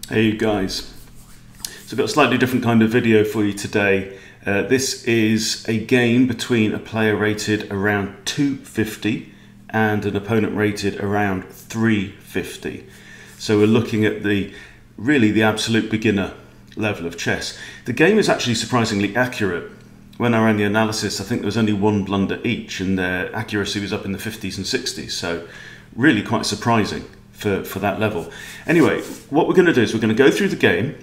Hey you guys, so I've got a slightly different kind of video for you today. This is a game between a player rated around 250 and an opponent rated around 350. So we're looking at really the absolute beginner level of chess. The game is actually surprisingly accurate. When I ran the analysis, I think there was only one blunder each and their accuracy was up in the 50s and 60s, so really quite surprising for that level. Anyway, what we're going to do is we're going to go through the game.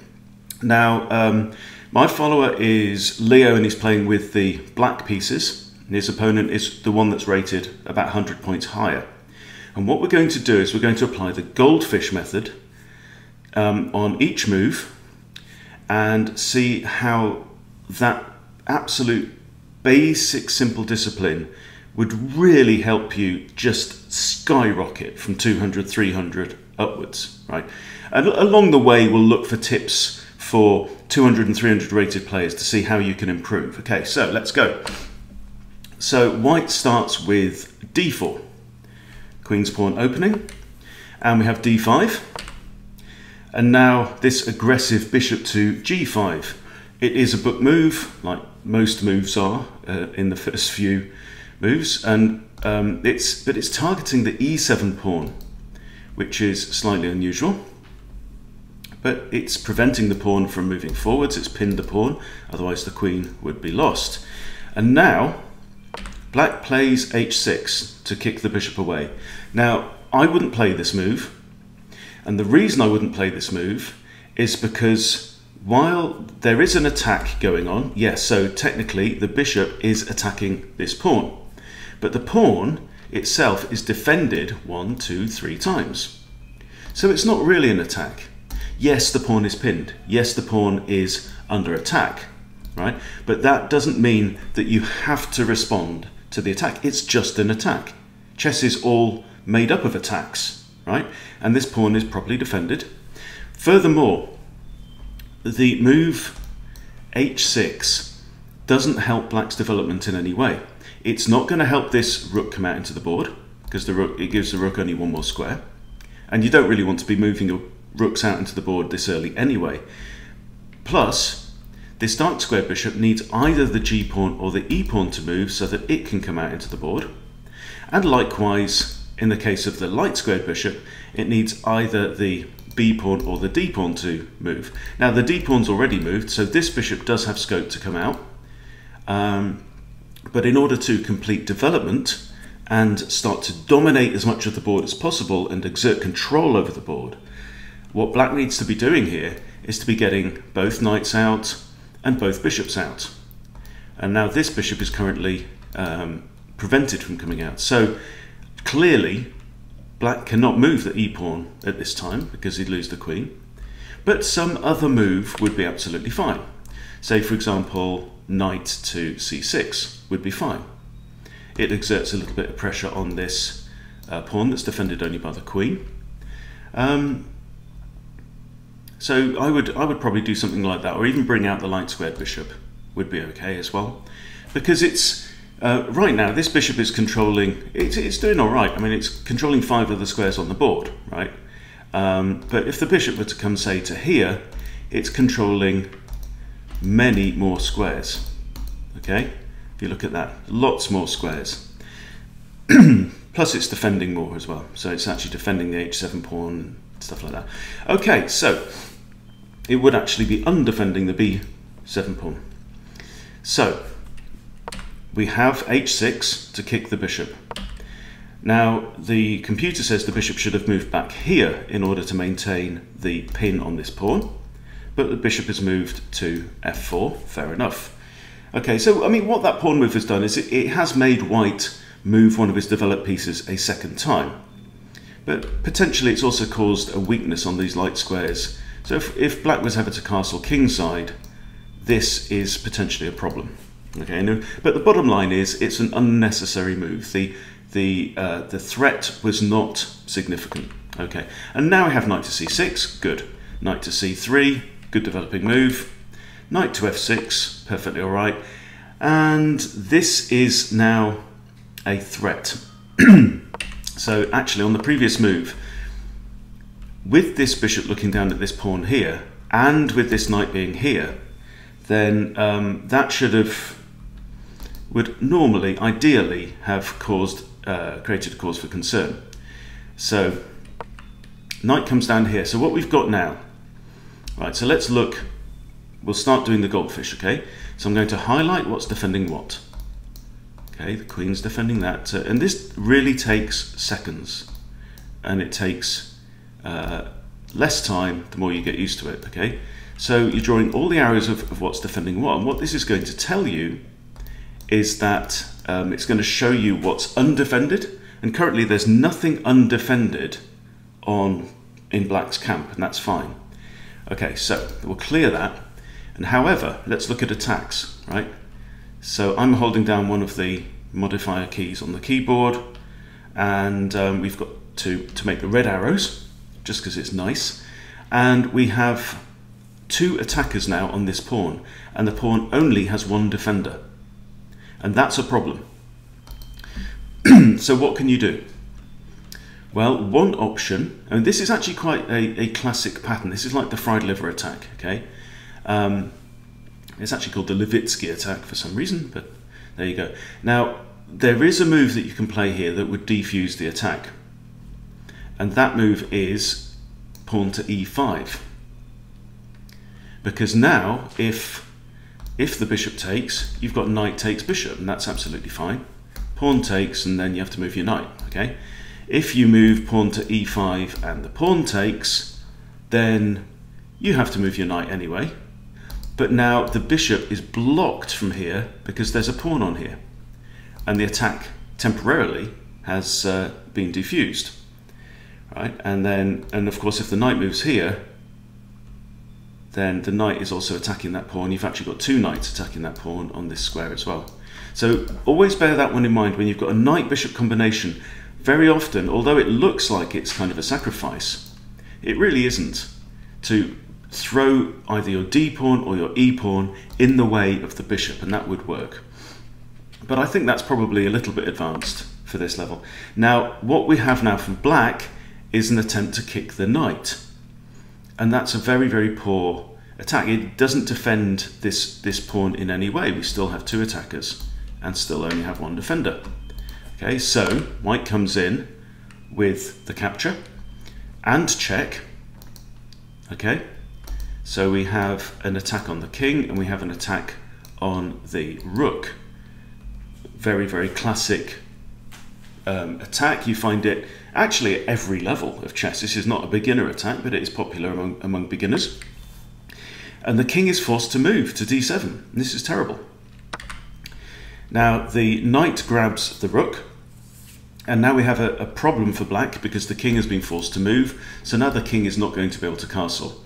Now, my follower is Leo and he's playing with the black pieces. And his opponent is the one that's rated about 100 points higher. And what we're going to do is we're going to apply the Goldfish Method on each move and see how that absolute basic simple discipline would really help you just skyrocket from 200, 300 upwards, right? And along the way, we'll look for tips for 200 and 300 rated players to see how you can improve. Okay, so let's go. So white starts with d4, queen's pawn opening, and we have d5. And now this aggressive bishop to g5. It is a book move, like most moves are in the first few moves, and it's targeting the e7 pawn, which is slightly unusual, but it's preventing the pawn from moving forwards. It's pinned the pawn, otherwise the queen would be lost. And now black plays h6 to kick the bishop away. Now I wouldn't play this move, and the reason I wouldn't play this move is because while there is an attack going on, yes, so technically the bishop is attacking this pawn, but the pawn itself is defended 1, 2, 3 times. So it's not really an attack. Yes, the pawn is pinned. Yes, the pawn is under attack, right? But that doesn't mean that you have to respond to the attack. It's just an attack. Chess is all made up of attacks, right? And this pawn is properly defended. Furthermore, the move h6 doesn't help black's development in any way. It's not going to help this rook come out into the board, because it gives the rook only one more square. And you don't really want to be moving your rooks out into the board this early anyway. Plus, this dark square bishop needs either the g pawn or the e pawn to move so that it can come out into the board. And likewise, in the case of the light squared bishop, it needs either the b pawn or the d pawn to move. Now the d pawn's already moved, so this bishop does have scope to come out. But in order to complete development and start to dominate as much of the board as possible and exert control over the board, what black needs to be doing here is to be getting both knights out and both bishops out. And now this bishop is currently prevented from coming out. So clearly black cannot move the e-pawn at this time because he'd lose the queen. But some other move would be absolutely fine. Say, for example, knight to c6 would be fine. It exerts a little bit of pressure on this pawn that's defended only by the queen. So I would probably do something like that, or even bring out the light squared bishop would be okay as well, because it's right now this bishop is controlling. It's doing all right. I mean, it's controlling 5 of the squares on the board, right? But if the bishop were to come, say, to here, it's controlling many more squares. Okay, if you look at that, lots more squares. Plus it's defending more as well, so it's actually defending the h7 pawn and stuff like that. Okay, so it would actually be undefending the b7 pawn. So we have h6 to kick the bishop. Now the computer says the bishop should have moved back here in order to maintain the pin on this pawn, but the bishop has moved to f4, fair enough. Okay, so I mean what that pawn move has done is it has made white move one of his developed pieces a second time. But potentially it's also caused a weakness on these light squares. So if black was ever to castle kingside, this is potentially a problem. Okay, but the bottom line is it's an unnecessary move. The threat was not significant. Okay, and now we have knight to c6, good. Knight to c3, good developing move. Knight to f6, perfectly all right. And this is now a threat. So actually on the previous move, with this bishop looking down at this pawn here, and with this knight being here, then that would normally, ideally, have created a cause for concern. So knight comes down here. So what we've got now, right, so let's look, we'll start doing the goldfish, okay? So I'm going to highlight what's defending what. Okay, the queen's defending that, and this really takes seconds, and it takes less time the more you get used to it, okay? So you're drawing all the arrows of what's defending what, and what this is going to tell you is that it's going to show you what's undefended, and currently there's nothing undefended in black's camp, and that's fine. Okay, so we'll clear that, and however, let's look at attacks, right? So I'm holding down one of the modifier keys on the keyboard, and we've got to make the red arrows, just because it's nice, and we have 2 attackers now on this pawn, and the pawn only has 1 defender, and that's a problem. So what can you do? Well, one option, and this is actually quite a classic pattern. This is like the fried liver attack, okay? It's actually called the Levitsky Attack for some reason, but there you go. Now, there is a move that you can play here that would defuse the attack, and that move is pawn to e5. Because now, if the bishop takes, you've got knight takes bishop, and that's absolutely fine. Pawn takes, and then you have to move your knight, okay? If you move pawn to e5 and the pawn takes, then you have to move your knight anyway. But now the bishop is blocked from here because there's a pawn on here, and the attack temporarily has been defused, right? And of course, if the knight moves here, then the knight is also attacking that pawn. You've actually got 2 knights attacking that pawn on this square as well. So always bear that one in mind when you've got a knight-bishop combination. Very often, although it looks like it's kind of a sacrifice, it really isn't, to throw either your d pawn or your e pawn in the way of the bishop, and that would work. But I think that's probably a little bit advanced for this level. Now, what we have now from black is an attempt to kick the knight, and that's a very, very poor attack. It doesn't defend this pawn in any way. We still have 2 attackers and still only have 1 defender. Okay, so white comes in with the capture and check. Okay, so we have an attack on the king and we have an attack on the rook. Very, very classic attack. You find it actually at every level of chess. This is not a beginner attack, but it is popular among beginners. And the king is forced to move to d7. This is terrible. Now the knight grabs the rook, and now we have a problem for black because the king has been forced to move, so now the king is not going to be able to castle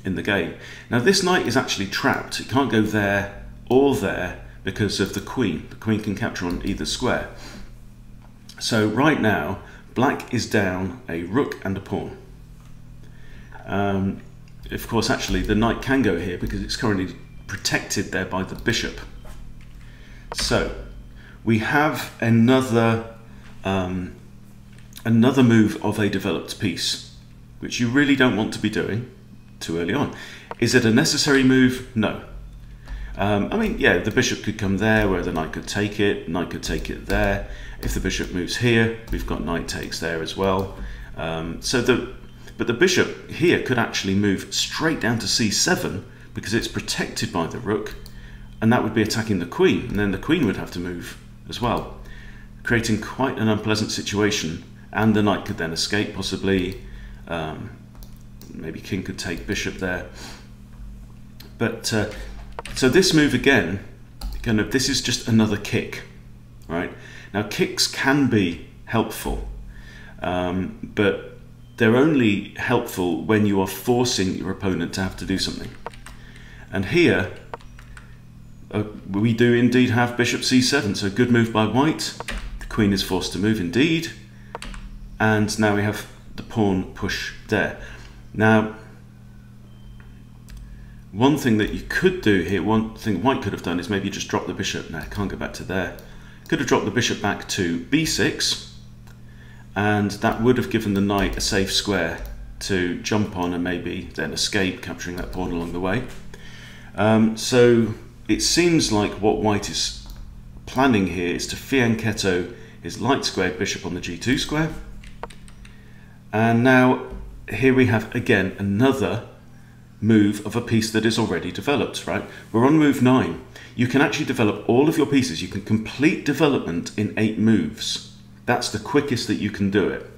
in the game. Now this knight is actually trapped. It can't go there or there because of the queen. The queen can capture on either square. So right now, black is down a rook and a pawn. Of course, actually, the knight can go here because it's currently protected there by the bishop. So we have another move of a developed piece, which you really don't want to be doing too early on. Is it a necessary move? No. I mean, yeah, the bishop could come there where the knight could take it there. If the bishop moves here, we've got knight takes there as well. But the bishop here could actually move straight down to c7 because it's protected by the rook, and that would be attacking the queen, and then the queen would have to move as well, creating quite an unpleasant situation, and the knight could then escape possibly. Maybe king could take bishop there. But so this move again, this is just another kick, right? Now kicks can be helpful, but they're only helpful when you are forcing your opponent to have to do something. And here, we do indeed have bishop c7, so good move by white. The queen is forced to move indeed. And now we have the pawn push there. Now, one thing that you could do here, one thing white could have done is maybe just drop the bishop. Now, can't go back to there. Could have dropped the bishop back to b6, and that would have given the knight a safe square to jump on and maybe then escape, capturing that pawn along the way. So it seems like what white is planning here is to fianchetto his light squared bishop on the g2 square. And now here we have again another move of a piece that is already developed, right? We're on move 9. You can actually develop all of your pieces. You can complete development in 8 moves. That's the quickest that you can do it.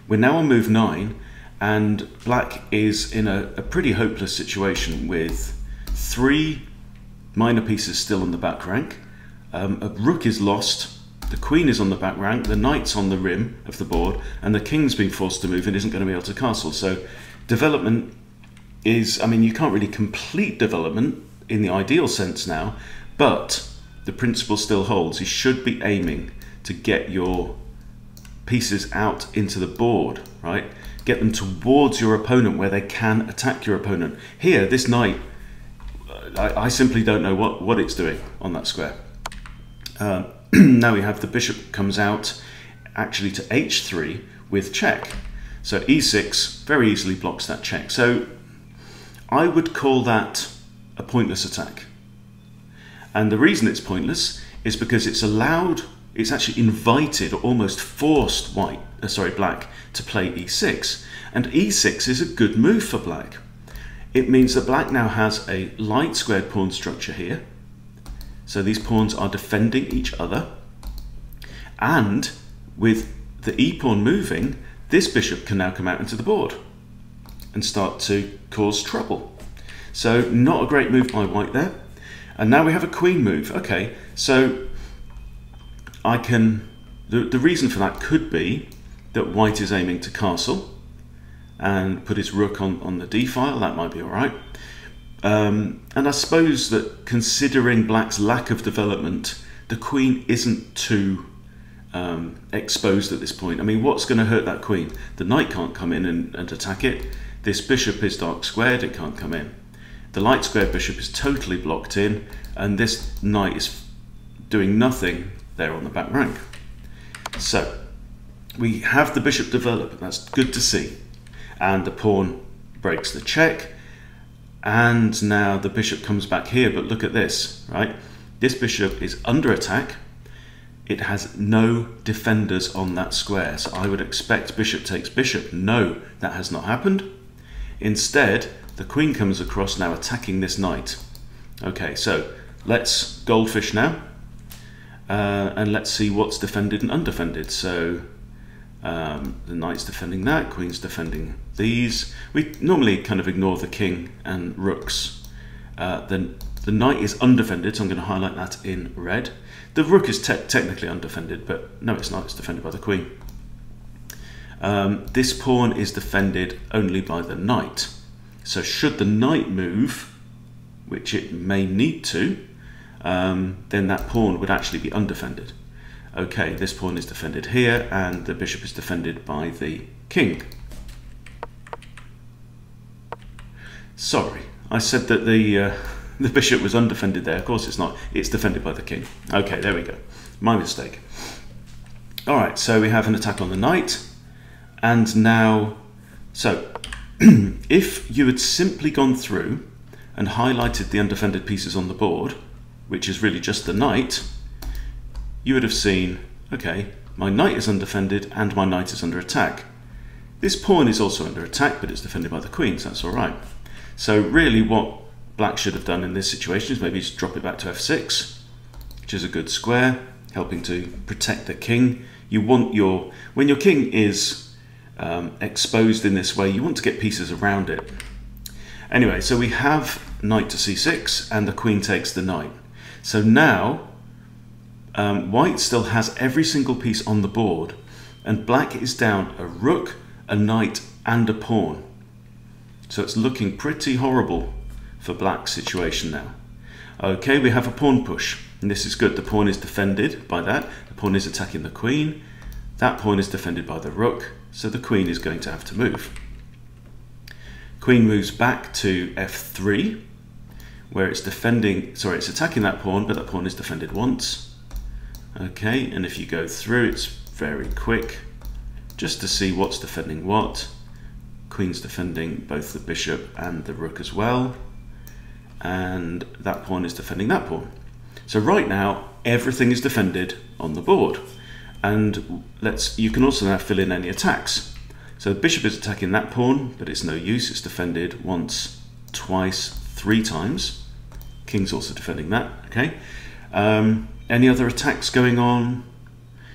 We're now on move 9, and black is in a pretty hopeless situation with 3 minor pieces still on the back rank. A rook is lost, the queen is on the back rank, the knight's on the rim of the board, and the king's been forced to move and isn't going to be able to castle. So development is, I mean, you can't really complete development in the ideal sense now, but the principle still holds. You should be aiming to get your pieces out into the board, right? Get them towards your opponent where they can attack your opponent. Here, this knight, I simply don't know what it's doing on that square. Now we have the bishop comes out actually to h3 with check. So e6 very easily blocks that check. So I would call that a pointless attack. And the reason it's pointless is because it's actually invited or almost forced black to play e6. And e6 is a good move for black. It means that black now has a light squared pawn structure here. So these pawns are defending each other. And with the e-pawn moving, this bishop can now come out into the board and start to cause trouble. So not a great move by white there. And now we have a queen move. Okay, so I can, the reason for that could be that white is aiming to castle and put his rook on the d file. That might be all right. And I suppose that considering black's lack of development, the queen isn't too exposed at this point. I mean, what's going to hurt that queen? The knight can't come in and attack it. This bishop is dark squared, it can't come in. The light squared bishop is totally blocked in, and this knight is doing nothing there on the back rank. So we have the bishop develop, that's good to see. And the pawn breaks the check, and now the bishop comes back here, but look at this, right? This bishop is under attack. It has no defenders on that square, so I would expect bishop takes bishop. No, that has not happened. Instead, the queen comes across now attacking this knight. Okay, so let's goldfish now, and let's see what's defended and undefended. So the knight's defending that, queen's defending these. We normally kind of ignore the king and rooks. Then the knight is undefended, so I'm going to highlight that in red. The rook is technically undefended, but no, it's not. It's defended by the queen. This pawn is defended only by the knight. So should the knight move, which it may need to, then that pawn would actually be undefended. Okay, this pawn is defended here, and the bishop is defended by the king. Sorry, I said that the bishop was undefended there. Of course it's not. It's defended by the king. Okay, there we go. My mistake. All right, so we have an attack on the knight. And now, so if you had simply gone through and highlighted the undefended pieces on the board, which is really just the knight, you would have seen, okay, my knight is undefended and my knight is under attack. This pawn is also under attack, but it's defended by the queen, so that's all right. So really what black should have done in this situation is maybe just drop it back to f6, which is a good square, helping to protect the king. You want when your king is exposed in this way, you want to get pieces around it. Anyway, so we have knight to c6 and the queen takes the knight. So now white still has every single piece on the board, and black is down a rook, a knight and a pawn. So it's looking pretty horrible for black's situation now. Okay, we have a pawn push, and this is good. The pawn is defended by that. The pawn is attacking the queen. That pawn is defended by the rook, so the queen is going to have to move. Queen moves back to f3, where it's it's attacking that pawn, but that pawn is defended once. Okay, and if you go through, it's very quick, just to see what's defending what. Queen's defending both the bishop and the rook as well. And that pawn is defending that pawn. So right now, everything is defended on the board. And you can also now fill in any attacks. So the bishop is attacking that pawn, but it's no use. It's defended once, twice, 3 times. King's also defending that, okay? Any other attacks going on?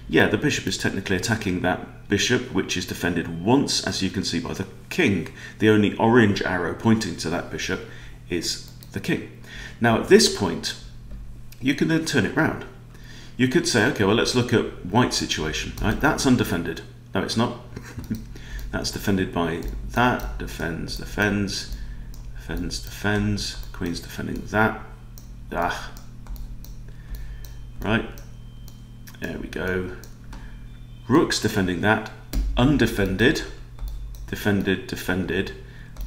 Yeah, the bishop is technically attacking that bishop, which is defended once, as you can see by the king. The only orange arrow pointing to that bishop is the king. Now at this point, you can then turn it round. You could say, okay, well, let's look at white's situation. Right? That's undefended. No, it's not. That's defended by that, defends, defends, defends, defends. Queen's defending that. Ah. Right. There we go. Rook's defending that. Undefended. Defended, defended.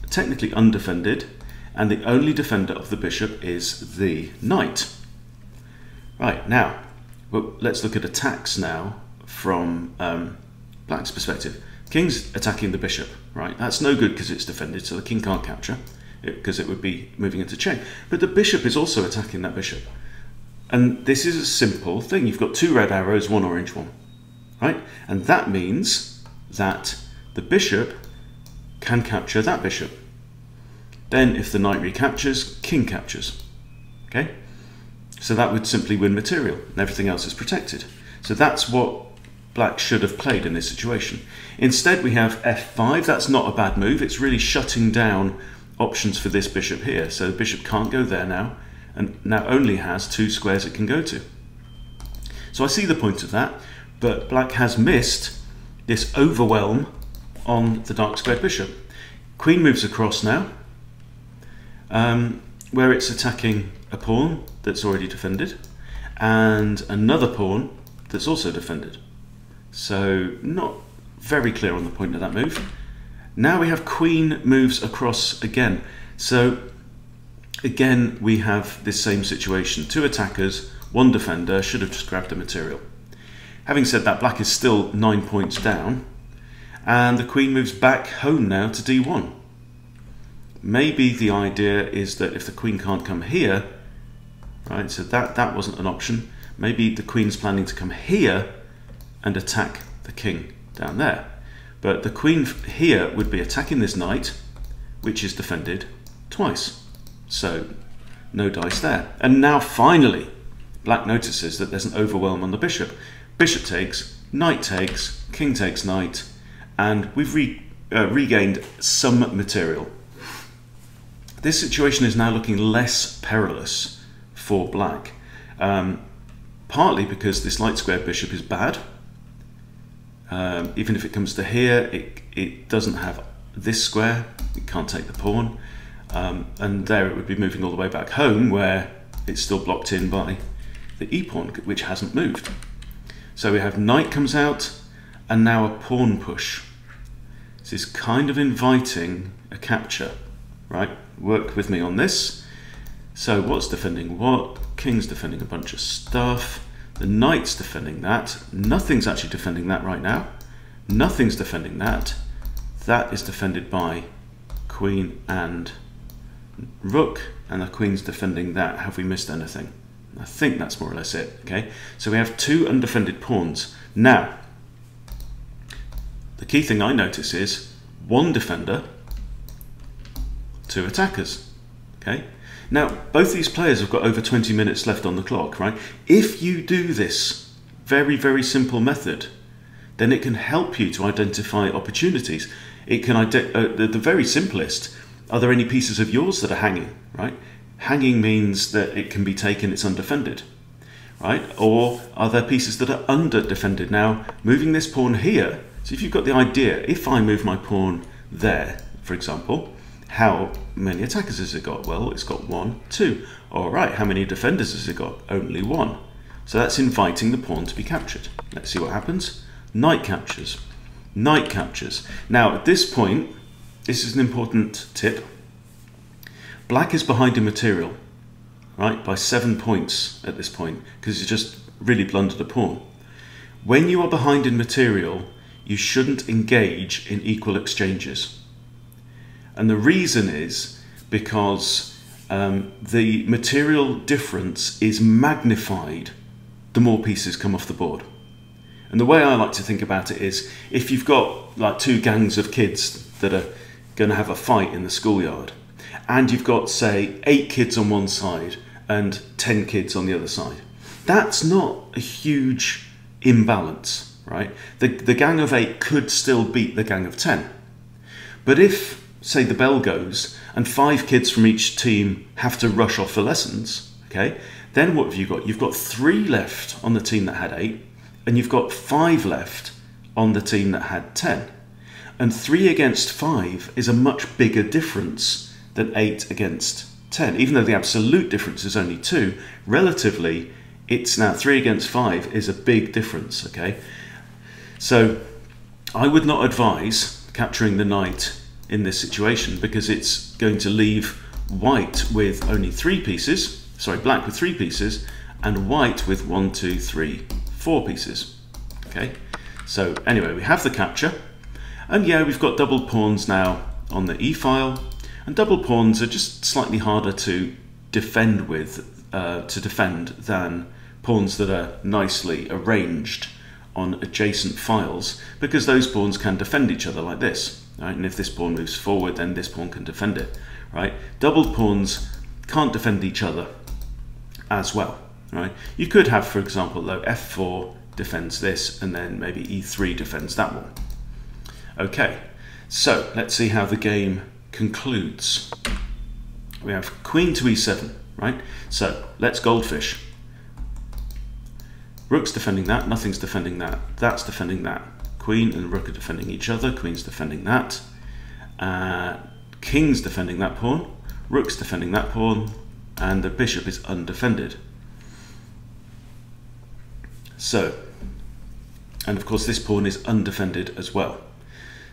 Technically undefended. And the only defender of the bishop is the knight. Right, now, well, let's look at attacks now from black's perspective. King's attacking the bishop, right? That's no good because it's defended, so the king can't capture it because it would be moving into check. But the bishop is also attacking that bishop. And this is a simple thing. You've got 2 red arrows, 1 orange one, right? And that means that the bishop can capture that bishop. Then if the knight recaptures, king captures, okay? So that would simply win material and everything else is protected. So that's what black should have played in this situation. Instead we have f5. That's not a bad move. It's really shutting down options for this bishop here. So the bishop can't go there now and now only has 2 squares it can go to. So I see the point of that, but black has missed this overwhelm on the dark squared bishop. Queen moves across now, where it's attacking a pawn that's already defended and another pawn that's also defended. So not very clear on the point of that move. Now we have queen moves across again. So again we have this same situation. 2 attackers, 1 defender, should have just grabbed the material. Having said that, black is still 9 points down and the queen moves back home now to d1. Maybe the idea is that if the queen can't come here, right, so that wasn't an option. Maybe the queen's planning to come here and attack the king down there. But the queen here would be attacking this knight, which is defended twice. So no dice there. And now finally, black notices that there's an overwhelm on the bishop. Bishop takes, knight takes, king takes knight, and we've regained some material. This situation is now looking less perilous for black, partly because this light squared bishop is bad. Even if it comes to here, it doesn't have this square, it can't take the pawn, and there it would be moving all the way back home where it's still blocked in by the e-pawn, which hasn't moved. So we have knight comes out, and now a pawn push. This is kind of inviting a capture, right? Work with me on this. So what's defending what? King's defending a bunch of stuff. The knight's defending that. Nothing's actually defending that right now. Nothing's defending that. That is defended by queen and rook, and the queen's defending that. Have we missed anything? I think that's more or less it, okay? So we have 2 undefended pawns. Now, the key thing I notice is 1 defender, 2 attackers, okay? Now, both these players have got over 20 minutes left on the clock, right? If you do this very, very simple method, then it can help you to identify opportunities. It can, the very simplest, are there any pieces of yours that are hanging, right? Hanging means that it can be taken, it's undefended, right? Or are there pieces that are under-defended? Now, moving this pawn here, so if you've got the idea, if I move my pawn there, for example, how many attackers has it got? Well, it's got 1, 2. All right, how many defenders has it got? Only 1. So that's inviting the pawn to be captured. Let's see what happens. Knight captures. Knight captures. Now, at this point, this is an important tip. Black is behind in material, right, by 7 points at this point, because it's just really blundered a pawn. When you are behind in material, you shouldn't engage in equal exchanges. And the reason is because the material difference is magnified the more pieces come off the board. And the way I like to think about it is, if you've got like two gangs of kids that are going to have a fight in the schoolyard, and you've got, say, 8 kids on one side and 10 kids on the other side, that's not a huge imbalance, right? The gang of 8 could still beat the gang of 10. But if, say, the bell goes and 5 kids from each team have to rush off for lessons, okay, then what have you got? You've got 3 left on the team that had 8, and you've got 5 left on the team that had 10. And 3 against 5 is a much bigger difference than 8 against 10. Even though the absolute difference is only 2, relatively, it's now 3 against 5 is a big difference, okay? So I would not advise capturing the knight in this situation, because it's going to leave white with only 3 pieces, sorry, black with 3 pieces, and white with 1, 2, 3, 4 pieces, okay? So anyway, we have the capture, and yeah, we've got double pawns now on the e-file, and double pawns are just slightly harder to defend with, than pawns that are nicely arranged on adjacent files, because those pawns can defend each other like this, right? And if this pawn moves forward, then this pawn can defend it, right? Double pawns can't defend each other as well, right? You could have, for example, though, f4 defends this, and then maybe e3 defends that one. Okay, so let's see how the game concludes. We have queen to e7, right? So let's goldfish. Rook's defending that, nothing's defending that, that's defending that. Queen and rook are defending each other, queen's defending that. King's defending that pawn, rook's defending that pawn, and the bishop is undefended. So, and of course this pawn is undefended as well.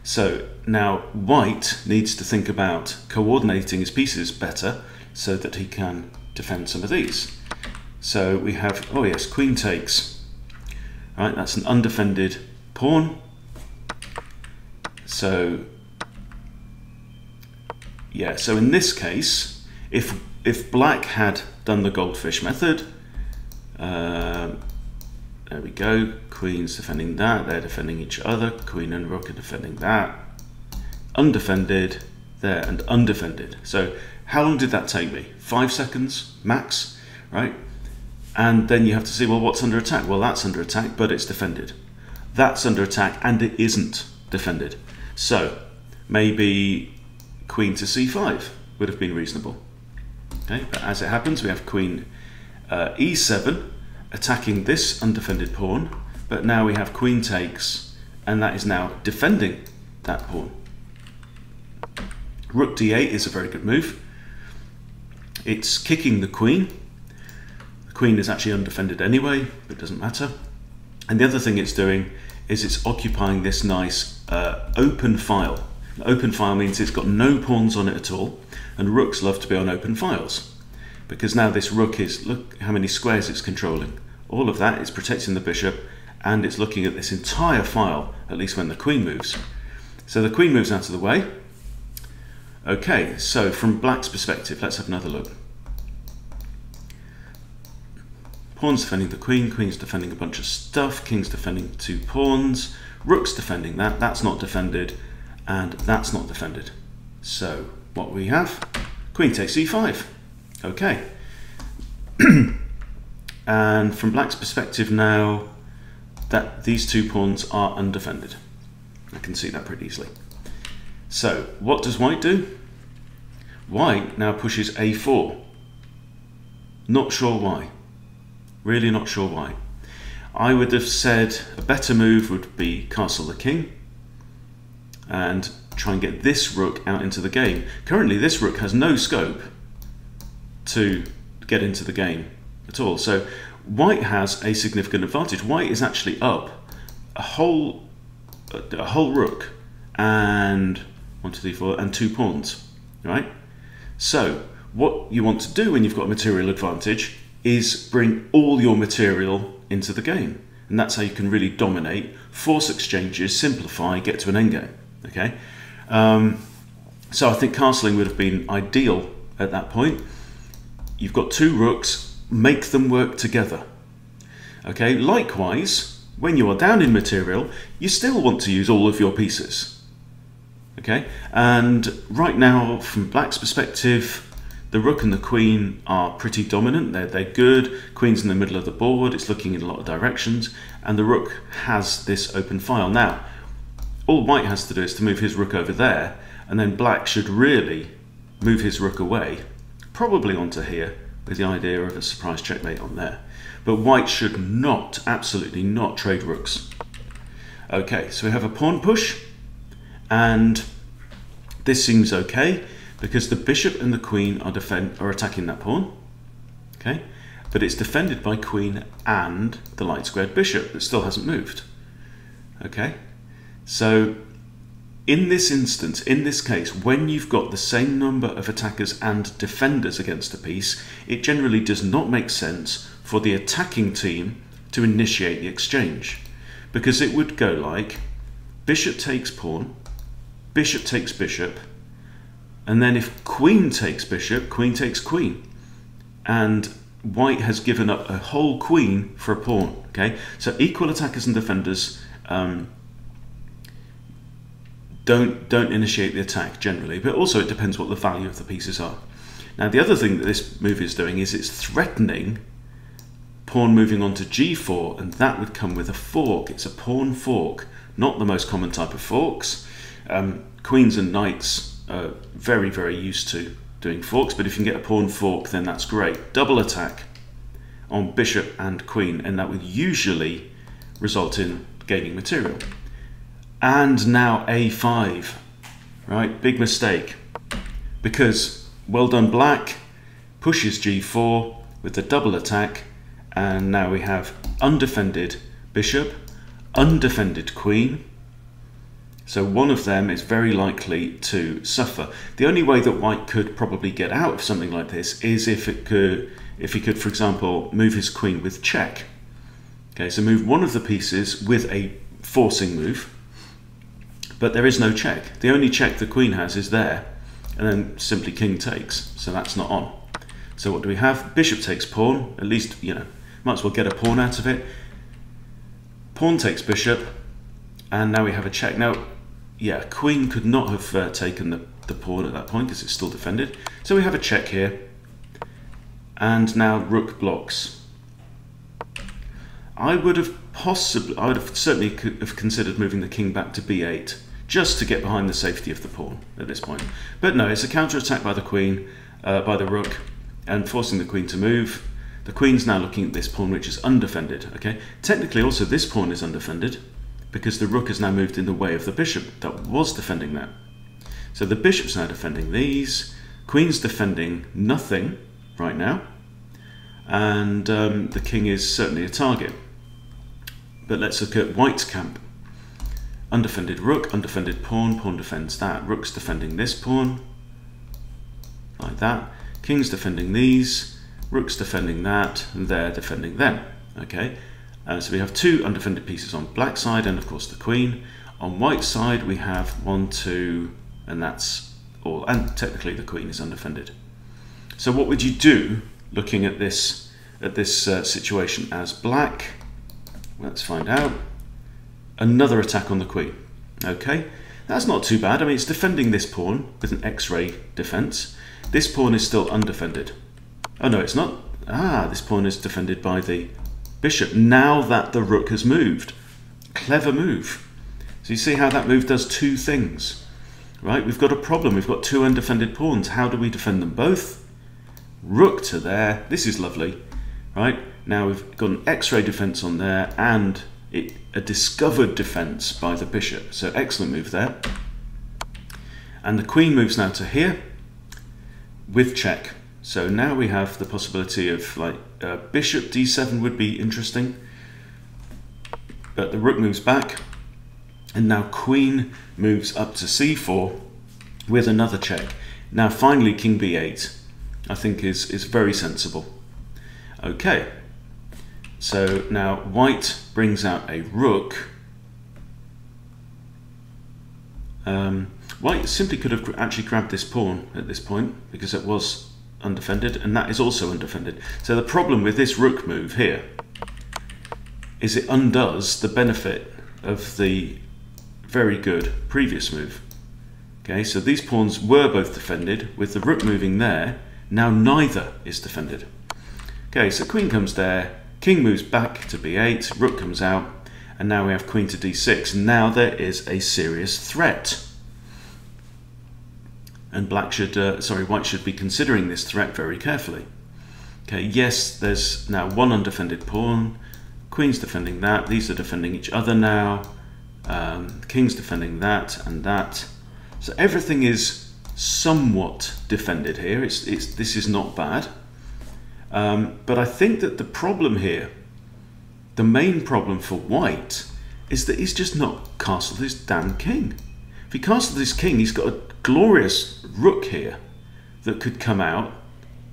So now white needs to think about coordinating his pieces better so that he can defend some of these. So we have, oh yes, queen takes, right, that's an undefended pawn. So yeah, so in this case, if black had done the goldfish method, there we go, queen's defending that, they're defending each other, queen and rook are defending that, undefended there and undefended. So how long did that take me? 5 seconds max, right? And then you have to see, well, what's under attack? Well, that's under attack, but it's defended. That's under attack and it isn't defended. So maybe queen to c5 would have been reasonable. Okay, but as it happens, we have queen e7 attacking this undefended pawn, but now we have queen takes, and that is now defending that pawn. Rook d8 is a very good move. It's kicking the queen. The queen is actually undefended anyway, but it doesn't matter. And the other thing it's doing is it's occupying this nice open file. An open file means it's got no pawns on it at all, and rooks love to be on open files, because now this rook is, look how many squares it's controlling. All of that is protecting the bishop, and it's looking at this entire file, at least when the queen moves. So the queen moves out of the way. Okay, so from black's perspective, let's have another look. Pawn's defending the queen, queen's defending a bunch of stuff, king's defending 2 pawns, rook's defending that, that's not defended, and that's not defended. So what we have, queen takes e5. Okay. And from black's perspective now, that these 2 pawns are undefended. I can see that pretty easily. So what does white do? White now pushes a4. Not sure why. Really not sure why. I would have said a better move would be castle the king and try and get this rook out into the game. Currently this rook has no scope to get into the game at all. So white has a significant advantage. White is actually up a whole rook and 1, 2, 3, 4 and 2 pawns, right? So what you want to do when you've got a material advantage is bring all your material into the game, and that's how you can really dominate, force exchanges, simplify, get to an endgame. Okay, So I think castling would have been ideal at that point. You've got two rooks, make them work together. Okay, likewise, when you are down in material, you still want to use all of your pieces. Okay, and right now, from black's perspective, the rook and the queen are pretty dominant. They're good. Queen's in the middle of the board. It's looking in a lot of directions, and the rook has this open file. Now, all white has to do is to move his rook over there, and then black should really move his rook away, probably onto here, with the idea of a surprise checkmate on there. But white should not, absolutely not, trade rooks. Okay, so we have a pawn push, and this seems okay because the bishop and the queen are attacking that pawn. Okay, but it's defended by queen and the light squared bishop that still hasn't moved. Okay, so in this instance, in this case, when you've got the same number of attackers and defenders against a piece, it generally does not make sense for the attacking team to initiate the exchange, because it would go like bishop takes pawn, bishop takes bishop, and then if queen takes bishop, queen takes queen, and white has given up a whole queen for a pawn. Okay, so equal attackers and defenders don't initiate the attack generally, but also it depends what the value of the pieces are. Now the other thing that this move is doing is it's threatening pawn moving on to g4, and that would come with a fork. It's a pawn fork, not the most common type of forks. Queens and knights are very, very used to doing forks, but if you can get a pawn fork, then that's great. Double attack on bishop and queen, and that would usually result in gaining material. And now a5, right? Big mistake, because well done black, pushes g4 with the double attack, and now we have undefended bishop, undefended queen. So one of them is very likely to suffer. The only way that white could probably get out of something like this is if he could, for example, move his queen with check. Okay, so move one of the pieces with a forcing move, but there is no check. The only check the queen has is there, and then simply king takes, so that's not on. So what do we have? Bishop takes pawn, at least, you know, might as well get a pawn out of it. Pawn takes bishop, and now we have a check. Now, yeah, queen could not have taken the pawn at that point because it's still defended. So we have a check here, and now rook blocks. I would have certainly have considered moving the king back to b8 just to get behind the safety of the pawn at this point. But no, it's a counter-attack by the queen, by the rook, and forcing the queen to move. The queen's now looking at this pawn, which is undefended. Okay, technically also this pawn is undefended because the rook has now moved in the way of the bishop that was defending that. So the bishop's now defending these, queen's defending nothing right now, and the king is certainly a target. But let's look at white's camp. Undefended rook, undefended pawn, pawn defends that, rook's defending this pawn, like that, king's defending these, rook's defending that, and they're defending them. Okay, so we have two undefended pieces on black side, and of course the queen. On white side we have 1, 2, and that's all, and technically the queen is undefended. So what would you do looking at this situation as black? Let's find out. Another attack on the queen. Okay, that's not too bad. I mean, it's defending this pawn with an X-ray defense. This pawn is still undefended. Oh no, it's not. Ah, this pawn is defended by the bishop now that the rook has moved. Clever move. So you see how that move does two things, right? We've got a problem. We've got two undefended pawns. How do we defend them both? Rook to there. This is lovely, right? Now we've got an X-ray defense on there and a discovered defense by the bishop. So excellent move there. And the queen moves now to here with check. So now we have the possibility of like bishop d7 would be interesting, but the rook moves back, and now queen moves up to c4 with another check. Now finally king b8 I think is very sensible. Okay, so now white brings out a rook White simply could have actually grabbed this pawn at this point because it was undefended, and that is also undefended. So the problem with this rook move here is it undoes the benefit of the very good previous move. Okay, so these pawns were both defended. With the rook moving there, now neither is defended. Okay, so queen comes there, king moves back to b8, rook comes out, and now we have queen to d6. Now there is a serious threat. And white should be considering this threat very carefully. Okay, yes, there's now one undefended pawn, queen's defending that, these are defending each other now, king's defending that and that. So everything is somewhat defended here. This is not bad. But I think that the problem here, the main problem for white, is that he's just not castled his damn king. If he castled his king, he's got a glorious rook here that could come out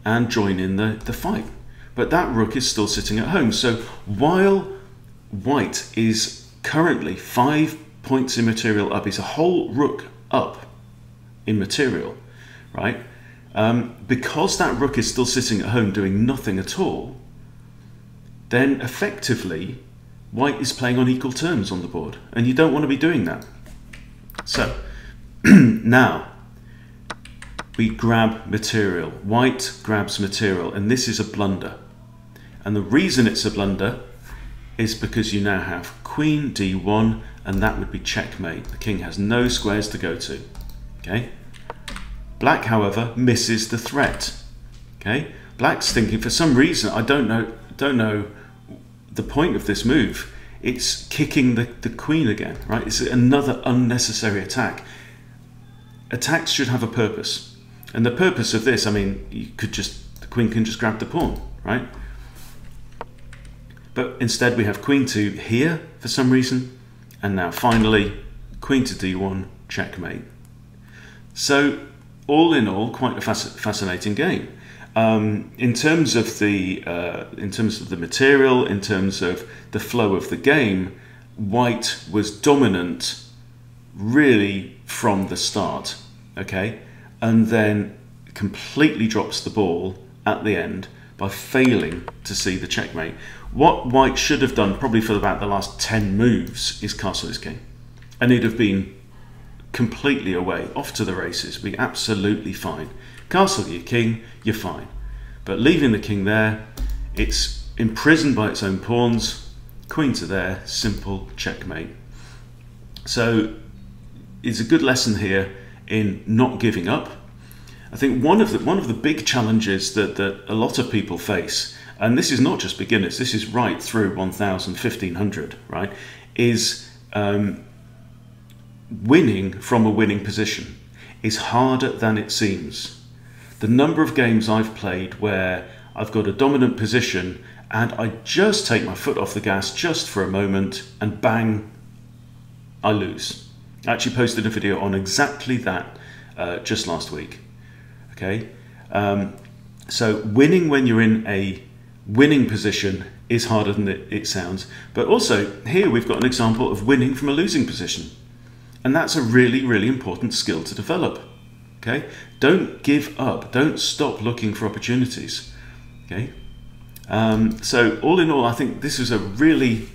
and join in the fight. But that rook is still sitting at home. So while white is currently 5 points in material up, he's a whole rook up in material, right? Because that rook is still sitting at home doing nothing at all, then effectively white is playing on equal terms on the board, and you don't want to be doing that. So now we grab material. White grabs material, and this is a blunder. And the reason it's a blunder is because you now have queen d1, and that would be checkmate. The king has no squares to go to. Okay. Black, however, misses the threat. Okay. Black's thinking, for some reason, I don't know the point of this move. It's kicking the queen again, right? It's another unnecessary attack. Attacks should have a purpose. And the purpose of this, I mean, the queen can just grab the pawn, right? But instead we have queen to here for some reason, and now finally queen to d1, checkmate. So all in all, quite a fascinating game. In terms of the material, in terms of the flow of the game, white was dominant really from the start, okay, and then completely drops the ball at the end by failing to see the checkmate. What white should have done probably for about the last 10 moves is castle his king, and he'd have been completely away, off to the races, be absolutely fine. Castle your king, you're fine. But leaving the king there, it's imprisoned by its own pawns, queen to there, simple checkmate. So it's a good lesson here in not giving up. I think one of the big challenges that a lot of people face, and this is not just beginners, this is right through 1000, 1500, right, is winning from a winning position is harder than it seems. The number of games I've played where I've got a dominant position and I just take my foot off the gas just for a moment and bang, I lose. I actually posted a video on exactly that just last week. Okay, so winning when you're in a winning position is harder than it sounds, but also here we've got an example of winning from a losing position. And that's a really, really important skill to develop. Okay, don't give up. Don't stop looking for opportunities. Okay, so all in all, I think this is a really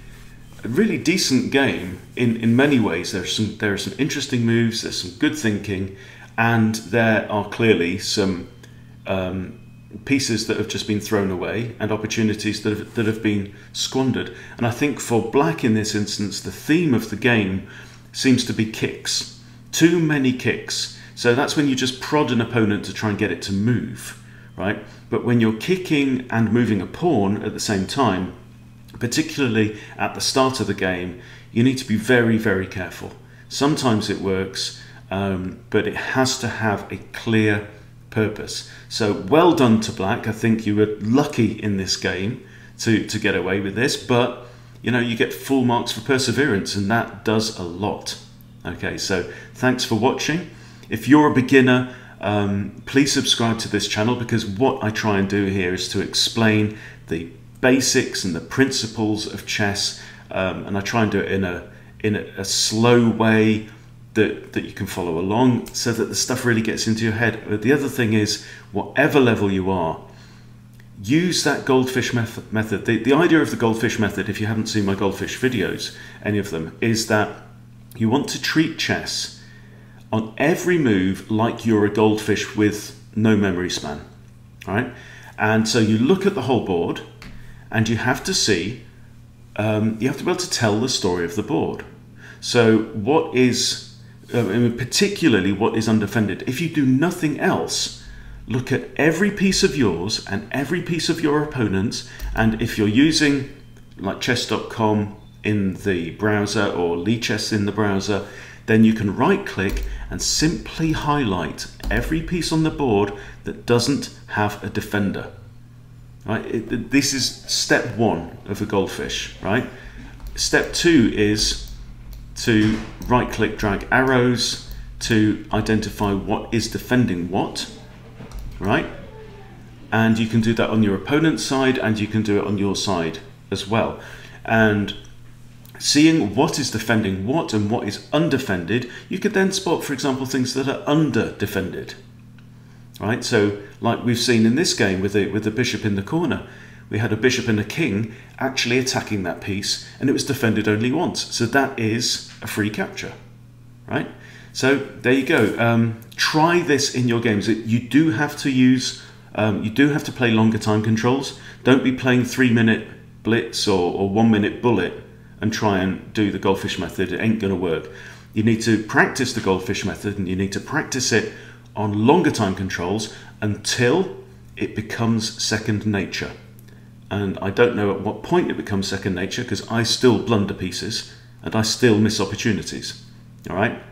decent game in many ways. There are some interesting moves. There's some good thinking, and there are clearly some pieces that have just been thrown away and opportunities that have been squandered. And I think for black in this instance, the theme of the game seems to be kicks. Too many kicks. So that's when you just prod an opponent to try and get it to move, right? But when you're kicking and moving a pawn at the same time, particularly at the start of the game, you need to be very, very careful. Sometimes it works, but it has to have a clear purpose. So well done to black. I think you were lucky in this game to get away with this, but you know, you get full marks for perseverance, and that does a lot. Okay, so thanks for watching. If you're a beginner, please subscribe to this channel, because what I try and do here is to explain the basics and the principles of chess, and I try and do it in a slow way, that you can follow along so that the stuff really gets into your head. But the other thing is, whatever level you are, use that Goldfish method. The idea of the Goldfish method, if you haven't seen my Goldfish videos, any of them, is that you want to treat chess on every move like you're a goldfish with no memory span, right? And so you look at the whole board and you have to see, you have to be able to tell the story of the board. So what is, particularly what is undefended, if you do nothing else, look at every piece of yours and every piece of your opponent's, and if you're using like chess.com in the browser or Lichess in the browser, then you can right click and simply highlight every piece on the board that doesn't have a defender. Right? This is step one of a goldfish, right? Step two is to right click, drag arrows to identify what is defending what, right? And you can do that on your opponent's side and you can do it on your side as well. And seeing what is defending what and what is undefended, you could then spot, for example, things that are under defended, right? So like we've seen in this game with the bishop in the corner, we had a bishop and a king actually attacking that piece and it was defended only once. So that is a free capture, right? So there you go. Try this in your games. You do have to use, you do have to play longer time controls. Don't be playing 3-minute blitz or 1-minute bullet and try and do the Goldfish method. It ain't gonna work. You need to practice the Goldfish method and you need to practice it on longer time controls until it becomes second nature. And I don't know at what point it becomes second nature because I still blunder pieces and I still miss opportunities, all right?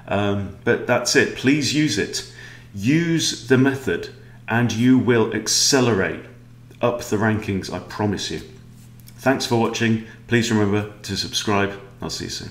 But that's it. Please use it. Use the method and you will accelerate up the rankings, I promise you. Thanks for watching. Please remember to subscribe. I'll see you soon.